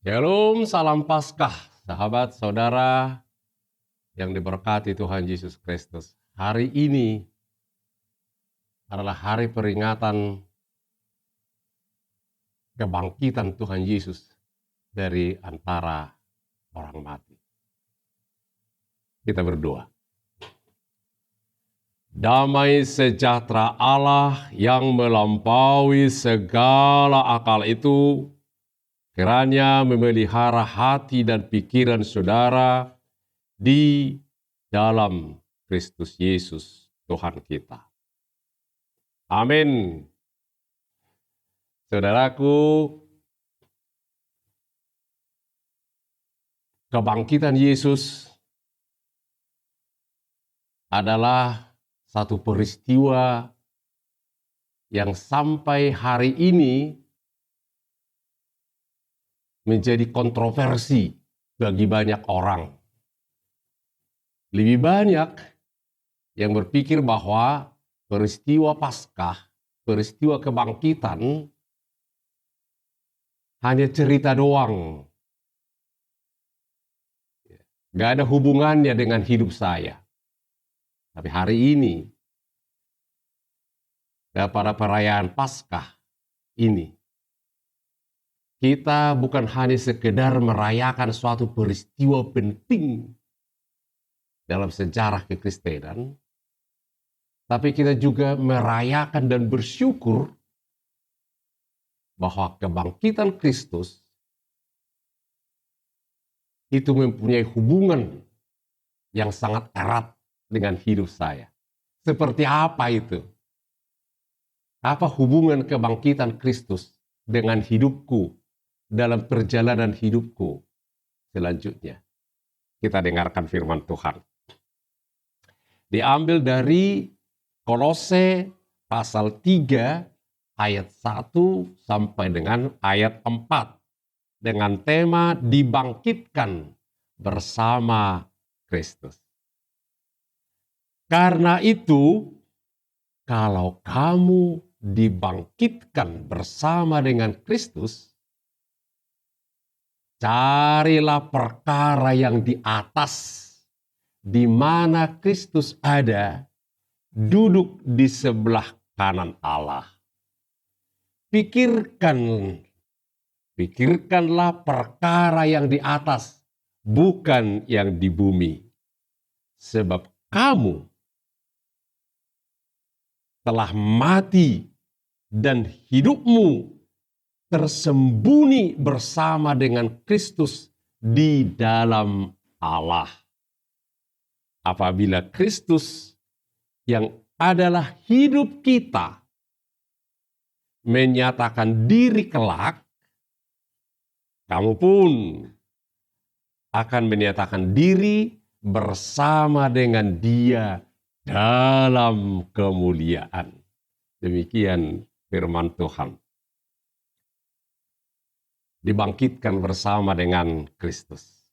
Shalom, salam Paskah, sahabat, saudara yang diberkati Tuhan Yesus Kristus. Hari ini adalah hari peringatan kebangkitan Tuhan Yesus dari antara orang mati. Kita berdoa. Damai sejahtera Allah yang melampaui segala akal itu, kiranya memelihara hati dan pikiran saudara di dalam Kristus Yesus Tuhan kita. Amin. Saudaraku, kebangkitan Yesus adalah satu peristiwa yang sampai hari ini menjadi kontroversi bagi banyak orang. Lebih banyak yang berpikir bahwa peristiwa Paskah, peristiwa kebangkitan hanya cerita doang. Gak ada hubungannya dengan hidup saya. Tapi hari ini, pada perayaan Paskah ini, kita bukan hanya sekedar merayakan suatu peristiwa penting dalam sejarah kekristenan, tapi kita juga merayakan dan bersyukur bahwa kebangkitan Kristus itu mempunyai hubungan yang sangat erat dengan hidup saya. Seperti apa itu? Apa hubungan kebangkitan Kristus dengan hidupku dalam perjalanan hidupku selanjutnya? Kita dengarkan firman Tuhan. Diambil dari Kolose pasal 3 ayat 1 sampai dengan ayat 4 dengan tema dibangkitkan bersama Kristus. Karena itu, kalau kamu dibangkitkan bersama dengan Kristus, carilah perkara yang di atas, di mana Kristus ada, duduk di sebelah kanan Allah. Pikirkanlah perkara yang di atas, bukan yang di bumi. Sebab kamu telah mati dan hidupmu tersembunyi bersama dengan Kristus di dalam Allah. Apabila Kristus yang adalah hidup kita menyatakan diri kelak, kamu pun akan menyatakan diri bersama dengan Dia dalam kemuliaan. Demikian firman Tuhan. Dibangkitkan bersama dengan Kristus.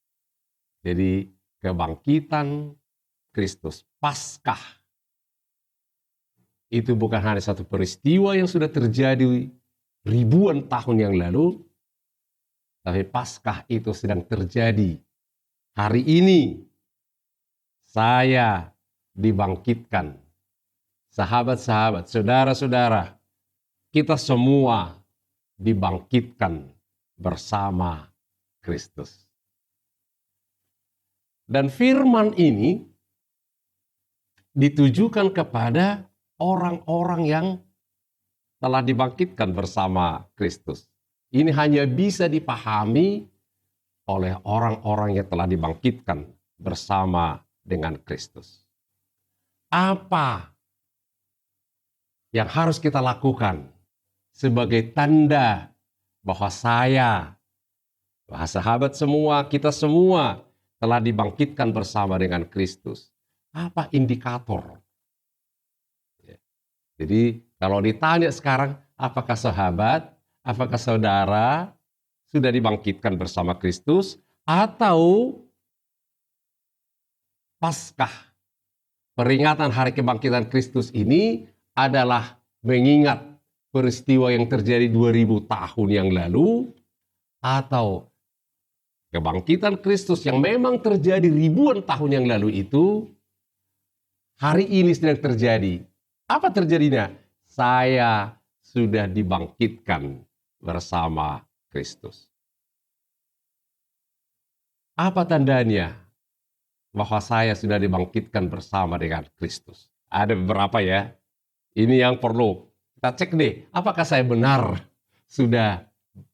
Jadi kebangkitan Kristus, Paskah, itu bukan hanya satu peristiwa yang sudah terjadi ribuan tahun yang lalu, tapi Paskah itu sedang terjadi hari ini. Saya dibangkitkan. Sahabat-sahabat, saudara-saudara, kita semua dibangkitkan bersama Kristus. Dan firman ini ditujukan kepada orang-orang yang telah dibangkitkan bersama Kristus. Ini hanya bisa dipahami oleh orang-orang yang telah dibangkitkan bersama dengan Kristus. Apa yang harus kita lakukan sebagai tanda bahwa sahabat semua, kita semua telah dibangkitkan bersama dengan Kristus? Apa indikator? Jadi kalau ditanya sekarang, apakah sahabat, apakah saudara sudah dibangkitkan bersama Kristus, atau Paskah, peringatan hari kebangkitan Kristus ini adalah mengingat peristiwa yang terjadi 2000 tahun yang lalu, atau Kebangkitan Kristus yang memang terjadi ribuan tahun yang lalu itu, hari ini sedang terjadi. Apa terjadinya? Saya sudah dibangkitkan bersama Kristus. Apa tandanya bahwa saya sudah dibangkitkan bersama dengan Kristus? Ada beberapa ya. Ini yang perlu kita cek deh. Apakah saya benar sudah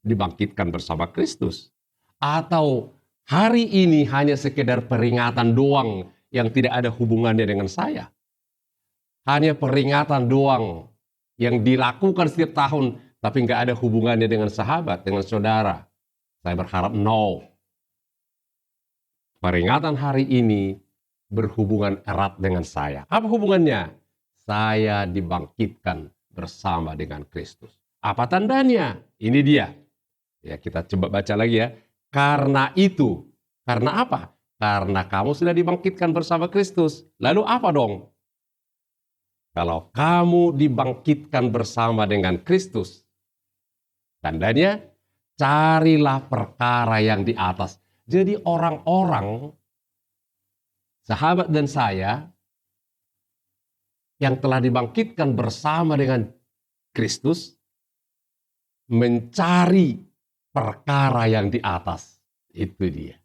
dibangkitkan bersama Kristus? Atau hari ini hanya sekedar peringatan doang yang tidak ada hubungannya dengan saya? Hanya peringatan doang yang dilakukan setiap tahun, tapi nggak ada hubungannya dengan sahabat, dengan saudara. Saya berharap no. Peringatan hari ini berhubungan erat dengan saya. Apa hubungannya? Saya dibangkitkan bersama dengan Kristus. Apa tandanya? Ini dia. Ya, kita coba baca lagi ya. Karena itu. Karena apa? Karena kamu sudah dibangkitkan bersama Kristus. Lalu apa dong? Kalau kamu dibangkitkan bersama dengan Kristus, tandanya carilah perkara yang di atas. Jadi orang-orang, sahabat dan saya, yang telah dibangkitkan bersama dengan Kristus, mencari perkara yang di atas. Itu dia.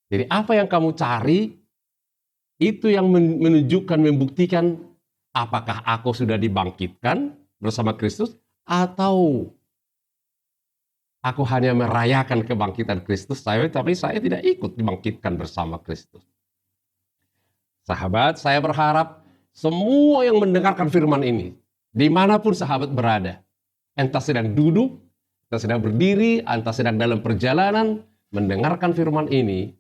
Jadi apa yang kamu cari, itu yang menunjukkan, membuktikan apakah aku sudah dibangkitkan bersama Kristus, atau aku hanya merayakan kebangkitan Kristus, tapi saya tidak ikut dibangkitkan bersama Kristus. Sahabat, saya berharap semua yang mendengarkan firman ini, dimanapun sahabat berada, entah sedang duduk, entah sedang berdiri, entah sedang dalam perjalanan, mendengarkan firman ini,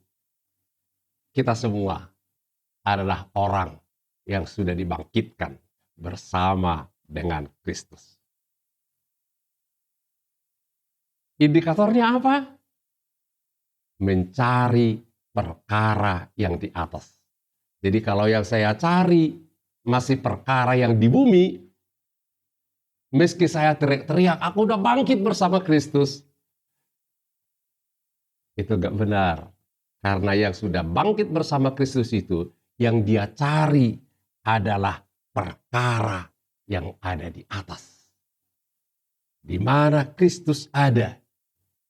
kita semua adalah orang yang sudah dibangkitkan bersama dengan Kristus. Indikatornya apa? Mencari perkara yang di atas. Jadi kalau yang saya cari masih perkara yang di bumi, meski saya teriak-teriak, aku udah bangkit bersama Kristus, itu gak benar. Karena yang sudah bangkit bersama Kristus itu, yang dia cari adalah perkara yang ada di atas. Di mana Kristus ada,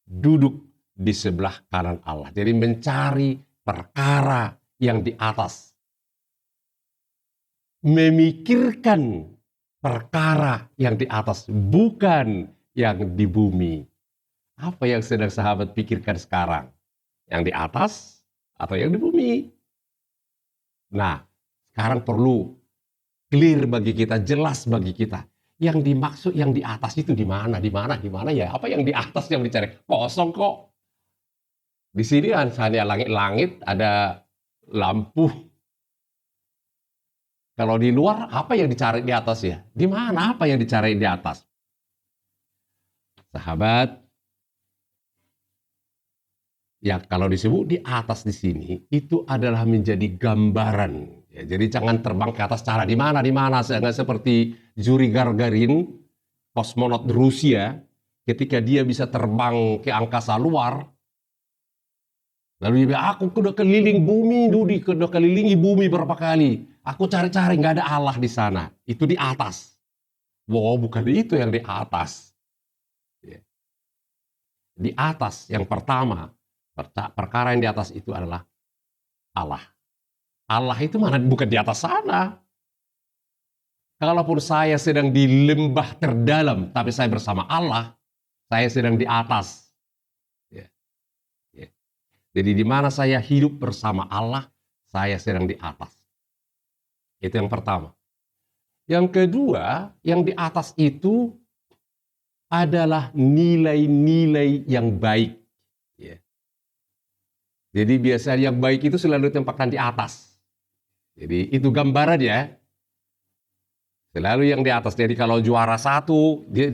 duduk di sebelah kanan Allah. Jadi mencari perkara yang di atas. Memikirkan perkara yang di atas, bukan yang di bumi. Apa yang sedang sahabat pikirkan sekarang? Yang di atas atau yang di bumi? Nah, sekarang perlu clear bagi kita, jelas bagi kita. Yang dimaksud yang di atas itu di mana? Di mana ya? Apa yang di atas yang dicari? Kosong kok. Di sini hanya langit-langit, ada lampu. Kalau di luar, apa yang dicari di atas ya? Di mana apa yang dicari di atas? Sahabat, ya kalau disebut di atas di sini, itu adalah menjadi gambaran. Ya, jadi jangan terbang ke atas cara di mana, jangan seperti Yuri Gagarin, kosmonot Rusia, ketika dia bisa terbang ke angkasa luar, lalu dia bilang, aku udah keliling bumi, udah kelilingi bumi berapa kali, aku cari-cari, nggak ada Allah di sana, itu di atas. Wow, bukan itu yang di atas. Di atas yang pertama, perkara yang di atas itu adalah Allah. Allah itu mana bukan di atas sana. Kalaupun saya sedang di lembah terdalam, tapi saya bersama Allah, saya sedang di atas. Ya. Ya. Jadi di mana saya hidup bersama Allah, saya sedang di atas. Itu yang pertama. Yang kedua, yang di atas itu adalah nilai-nilai yang baik. Ya. Jadi biasanya yang baik itu selalu ditempatkan di atas. Jadi itu gambaran ya. Selalu yang di atas. Jadi kalau juara 1, dia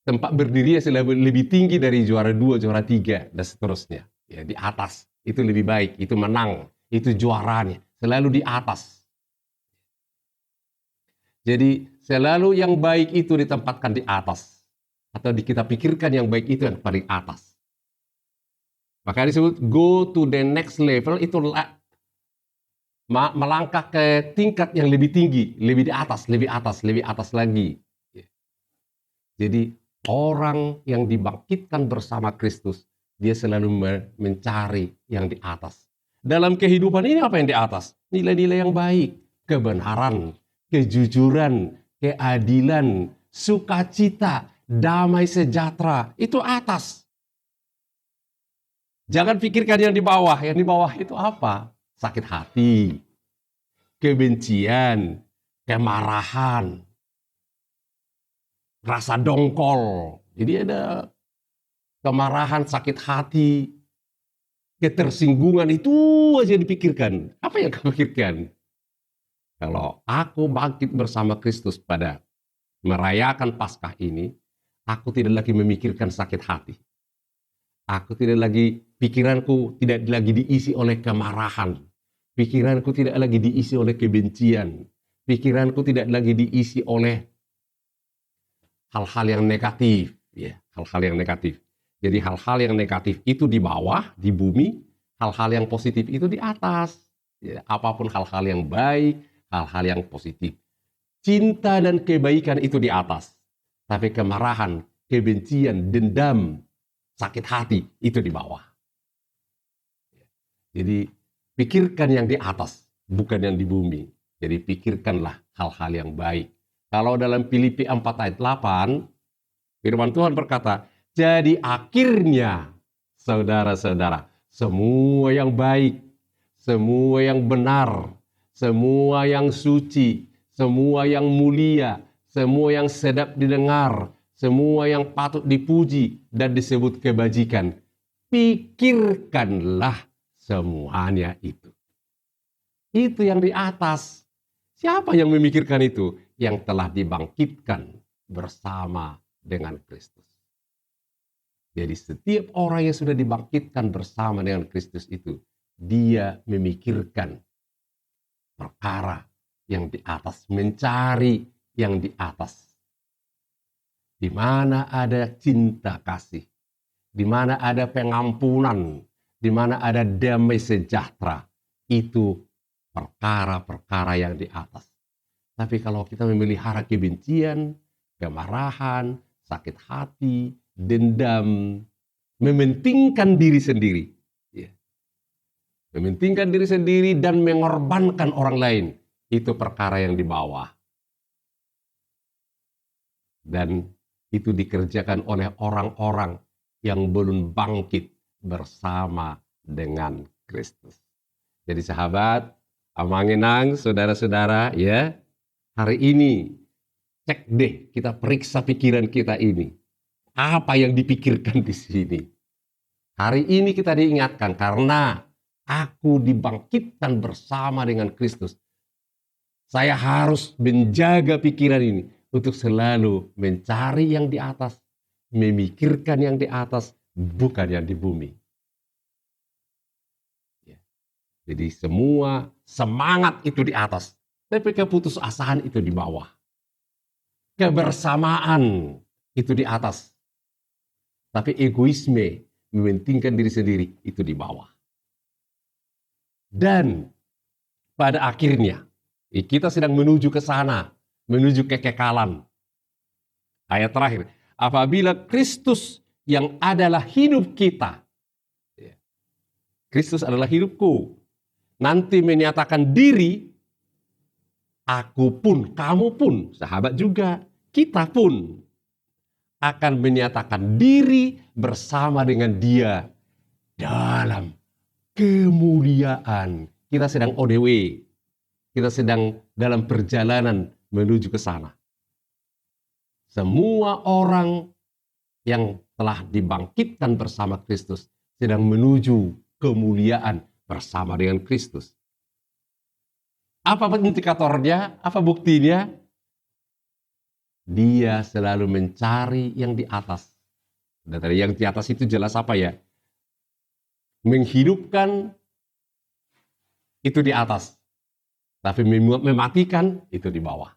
tempat berdirinya selalu lebih tinggi dari juara 2, juara 3, dan seterusnya. Ya, di atas. Itu lebih baik. Itu menang. Itu juaranya. Selalu di atas. Jadi selalu yang baik itu ditempatkan di atas. Atau kita pikirkan yang baik itu yang paling atas. Maka disebut go to the next level, itu melangkah ke tingkat yang lebih tinggi, lebih di atas, lebih atas, lebih atas lagi. Jadi orang yang dibangkitkan bersama Kristus, dia selalu mencari yang di atas. Dalam kehidupan ini apa yang di atas? Nilai-nilai yang baik, kebenaran, kejujuran, keadilan, sukacita, damai sejahtera, itu atas. Jangan pikirkan yang di bawah. Yang di bawah itu apa? Sakit hati, kebencian, kemarahan, rasa dongkol. Jadi ada kemarahan, sakit hati, ketersinggungan, itu aja dipikirkan. Apa yang kamu pikirkan? Kalau aku bangkit bersama Kristus pada merayakan Paskah ini, aku tidak lagi memikirkan sakit hati. Aku tidak lagi, pikiranku tidak lagi diisi oleh kemarahan. Pikiranku tidak lagi diisi oleh kebencian. Pikiranku tidak lagi diisi oleh hal-hal yang negatif. Ya, hal-hal yang negatif. Jadi hal-hal yang negatif itu di bawah, di bumi. Hal-hal yang positif itu di atas. Ya, apapun hal-hal yang baik, hal-hal yang positif. Cinta dan kebaikan itu di atas. Tapi kemarahan, kebencian, dendam, sakit hati itu di bawah. Jadi pikirkan yang di atas, bukan yang di bumi. Jadi pikirkanlah hal-hal yang baik. Kalau dalam Filipi 4 ayat 8, firman Tuhan berkata, jadi akhirnya saudara-saudara, semua yang baik, semua yang benar, semua yang suci, semua yang mulia, semua yang sedap didengar, semua yang patut dipuji dan disebut kebajikan, pikirkanlah semuanya itu. Itu yang di atas. Siapa yang memikirkan itu? Yang telah dibangkitkan bersama dengan Kristus. Jadi setiap orang yang sudah dibangkitkan bersama dengan Kristus itu, dia memikirkan perkara yang di atas, mencari yang di atas. Di mana ada cinta kasih, di mana ada pengampunan, di mana ada damai sejahtera, itu perkara-perkara yang di atas. Tapi kalau kita memelihara kebencian, kemarahan, sakit hati, dendam, mementingkan diri sendiri, ya, mementingkan diri sendiri dan mengorbankan orang lain, itu perkara yang di bawah. Dan itu dikerjakan oleh orang-orang yang belum bangkit bersama dengan Kristus. Jadi sahabat, amanginang, saudara-saudara, ya, hari ini cek deh, kita periksa pikiran kita ini. Apa yang dipikirkan di sini? Hari ini kita diingatkan karena aku dibangkitkan bersama dengan Kristus. Saya harus menjaga pikiran ini untuk selalu mencari yang di atas, memikirkan yang di atas, bukan yang di bumi. Jadi semua semangat itu di atas, tapi keputusasaan itu di bawah. Kebersamaan itu di atas, tapi egoisme, mementingkan diri sendiri, itu di bawah. Dan pada akhirnya, kita sedang menuju ke sana, menuju kekekalan. Ayat terakhir, apabila Kristus yang adalah hidup kita, Kristus adalah hidupku, nanti menyatakan diri, aku pun, kamu pun, sahabat juga, kita pun akan menyatakan diri bersama dengan Dia dalam kemuliaan. Kita sedang ODW, kita sedang dalam perjalanan menuju ke sana. Semua orang yang telah dibangkitkan bersama Kristus sedang menuju kemuliaan bersama dengan Kristus. Apa indikatornya? Apa buktinya? Dia selalu mencari yang di atas. Dan dari yang di atas itu jelas apa ya? Menghidupkan itu di atas. Tapi mematikan itu di bawah.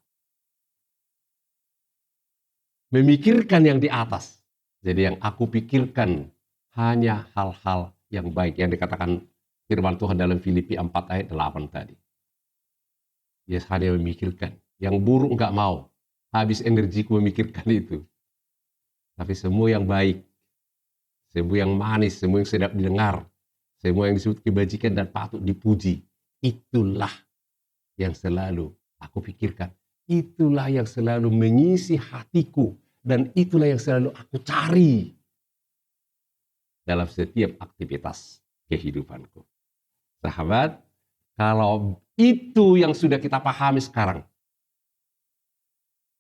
Memikirkan yang di atas. Jadi yang aku pikirkan hanya hal-hal yang baik, yang dikatakan firman Tuhan dalam Filipi 4 ayat 8 tadi. Dia hanya memikirkan, yang buruk nggak mau, habis energiku memikirkan itu. Tapi semua yang baik, semua yang manis, semua yang sedap didengar, semua yang disebut kebajikan dan patut dipuji, itulah yang selalu aku pikirkan. Itulah yang selalu mengisi hatiku. Dan itulah yang selalu aku cari dalam setiap aktivitas kehidupanku. Sahabat, kalau itu yang sudah kita pahami sekarang,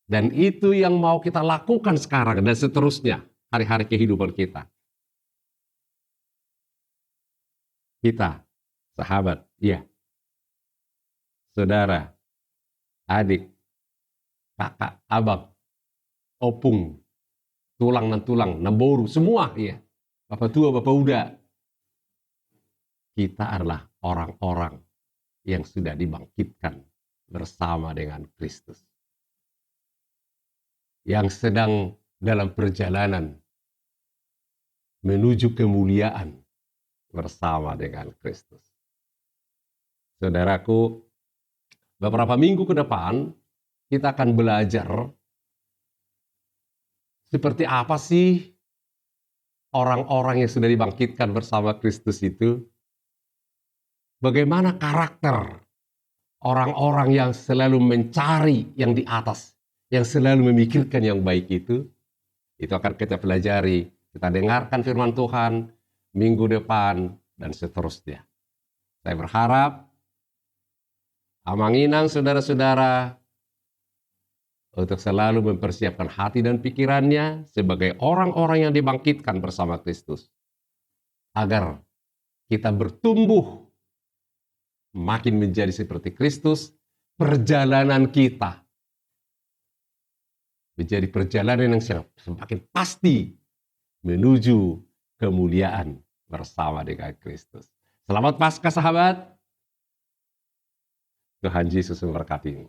dan itu yang mau kita lakukan sekarang, dan seterusnya, hari-hari kehidupan kita. Kita, sahabat, ya, saudara, adik, kakak, abang, opung, tulang dan tulang, namboru, semua, ya. Bapak tua, bapak muda. Kita adalah orang-orang yang sudah dibangkitkan bersama dengan Kristus. Yang sedang dalam perjalanan menuju kemuliaan bersama dengan Kristus. Saudaraku, beberapa minggu ke depan kita akan belajar seperti apa sih orang-orang yang sudah dibangkitkan bersama Kristus itu. Bagaimana karakter orang-orang yang selalu mencari yang di atas, yang selalu memikirkan yang baik itu akan kita pelajari, kita dengarkan firman Tuhan minggu depan dan seterusnya. Saya berharap amanginang saudara-saudara untuk selalu mempersiapkan hati dan pikirannya sebagai orang-orang yang dibangkitkan bersama Kristus, agar kita bertumbuh makin menjadi seperti Kristus. Perjalanan kita menjadi perjalanan yang semakin pasti menuju kemuliaan bersama dengan Kristus. Selamat Paskah sahabat. Tuhan Yesus memberkati.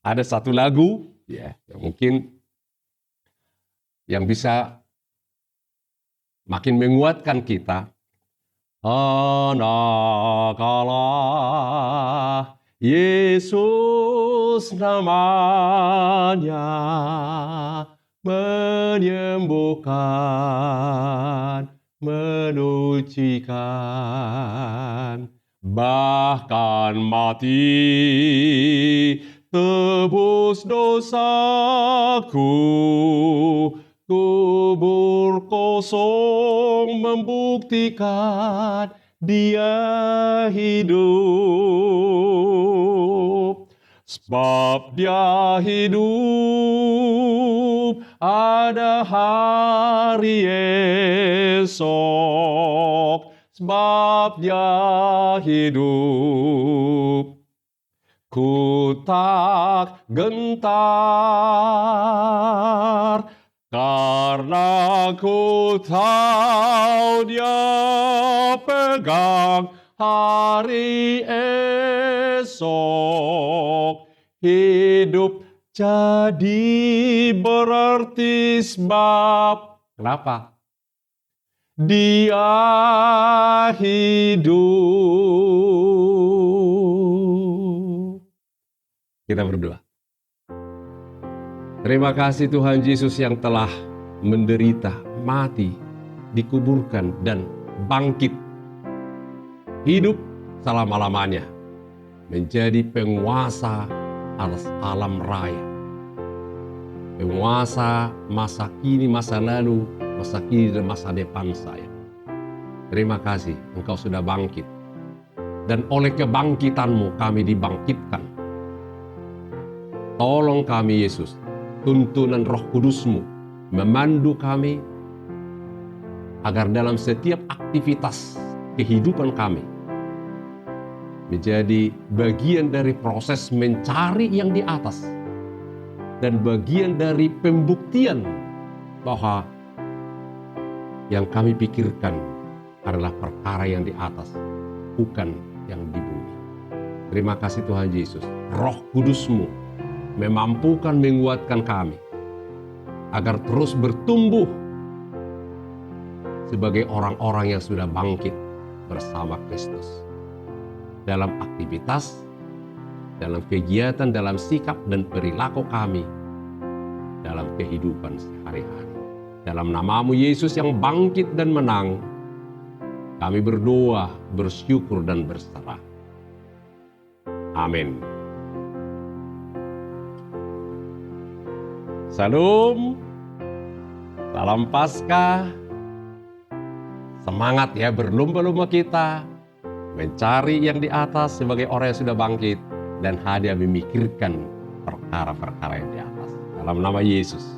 Ada satu lagu ya yang mungkin yang bisa makin menguatkan kita. Anak Allah, Yesus namanya, menyembuhkan, menyucikan, bahkan mati tebus dosaku. Kubur kosong membuktikan Dia hidup. Sebab Dia hidup, ada hari esok. Sebab Dia hidup, ku tak gentar. Karena ku tahu Dia pegang hari esok. Hidup jadi berarti sebab. Kenapa? Dia hidup. Kita berdoa. Terima kasih Tuhan Yesus yang telah menderita, mati, dikuburkan, dan bangkit. Hidup selama-lamanya. Menjadi penguasa atas alam raya. Penguasa masa kini, masa lalu, masa kini, dan masa depan saya. Terima kasih Engkau sudah bangkit. Dan oleh kebangkitan-Mu kami dibangkitkan. Tolong kami Yesus. Tuntunan Roh Kudus-Mu memandu kami agar dalam setiap aktivitas kehidupan kami menjadi bagian dari proses mencari yang di atas dan bagian dari pembuktian bahwa yang kami pikirkan adalah perkara yang di atas, bukan yang di bumi. Terima kasih Tuhan Yesus. Roh Kudus-Mu memampukan, menguatkan kami agar terus bertumbuh sebagai orang-orang yang sudah bangkit bersama Kristus. Dalam aktivitas, dalam kegiatan, dalam sikap dan perilaku kami, dalam kehidupan sehari-hari. Dalam nama-Mu Yesus yang bangkit dan menang, kami berdoa, bersyukur dan berserah. Amin. Salam, salam Paskah. Semangat ya, berlomba-lomba kita mencari yang di atas sebagai orang yang sudah bangkit dan hadir memikirkan perkara-perkara yang di atas. Dalam nama Yesus.